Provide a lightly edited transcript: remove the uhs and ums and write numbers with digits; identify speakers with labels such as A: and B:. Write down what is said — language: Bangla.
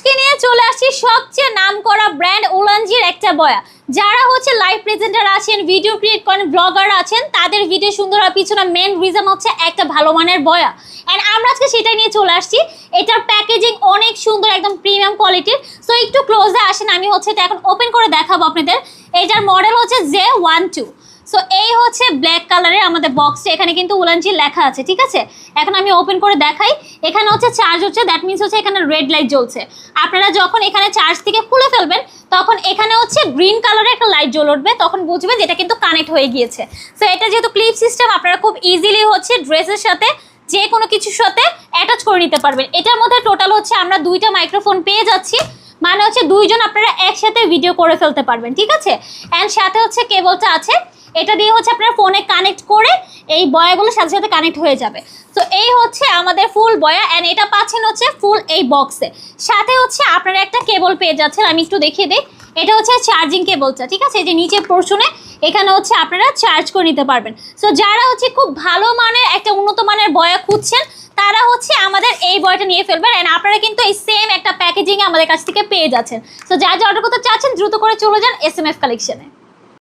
A: আজকে নিয়ে চলে আসছি সবচেয়ে নামকরা ব্র্যান্ড উলানজির একটা বয়া। যারা হচ্ছে লাইভ প্রেজেন্টার আছেন, ভিডিও ক্রিয়েট করেন, ব্লগার আছেন, তাদের ভিডিও সুন্দর হওয়ার পিছনে মেন রিজন হচ্ছে একটা ভালো মানের বয়া। অ্যান্ড আমরা আজকে সেটাই নিয়ে চলে আসছি। এটার প্যাকেজিং অনেক সুন্দর, একদম প্রিমিয়াম কোয়ালিটির। সো একটু ক্লোজে আসেন, আমি হচ্ছে এটা এখন ওপেন করে দেখাবো আপনাদের। এটার মডেল হচ্ছে J12। সো এই হচ্ছে ব্ল্যাক কালারের আমাদের বক্সটা, এখানে কিন্তু উলানজি লেখা আছে, ঠিক আছে। এখন আমি ওপেন করে দেখাই। এখানে হচ্ছে চার্জ হচ্ছে, দ্যাট মিনস হচ্ছে এখানে রেড লাইট জ্বলছে। আপনারা যখন এখানে চার্জ থেকে খুলে ফেলবেন তখন এখানে হচ্ছে গ্রিন কালারের একটা লাইট জ্বলে উঠবে, তখন বুঝবেন যে এটা কিন্তু কানেক্ট হয়ে গিয়েছে। সো এটা যেহেতু ক্লিপ সিস্টেম, আপনারা খুব ইজিলি হচ্ছে ড্রেসের সাথে যে কোনো কিছুর সাথে অ্যাটাচ করে নিতে পারবেন। এটার মধ্যে টোটাল হচ্ছে আমরা 2টা মাইক্রোফোন পেয়ে যাচ্ছি, মানে হচ্ছে 2জন আপনারা একসাথে ভিডিও করে ফেলতে পারবেন, ঠিক আছে। অ্যান্ড সাথে হচ্ছে কেবলটা আছে, এটা দিয়ে হচ্ছে আপনার ফোনে কানেক্ট করে এই বয়াগুলোর সাথে সাথে কানেক্ট হয়ে যাবে। তো এই হচ্ছে আমাদের ফুল বয়া, অ্যান্ড এটা পাচ্ছেন হচ্ছে ফুল এই বক্সে। সাথে হচ্ছে আপনারা একটা কেবল পেয়ে যাচ্ছেন, আমি একটু দেখিয়ে দিই। এটা হচ্ছে চার্জিং কেবলটা, ঠিক আছে। এই যে নিচে পোর্শনে এখানে হচ্ছে আপনারা চার্জ করে নিতে পারবেন। সো যারা হচ্ছে খুব ভালো মানের একটা উন্নত মানের বয়া খুঁজছেন, তারা হচ্ছে আমাদের এই বয়টা নিয়ে ফেলবেন। অ্যান্ড আপনারা কিন্তু এই সেম একটা প্যাকেজিং আমাদের কাছ থেকে পেয়ে যাচ্ছেন। সো যা যা অর্ডার করতে চাচ্ছেন দ্রুত করে চলে যান SMF কালেকশনে।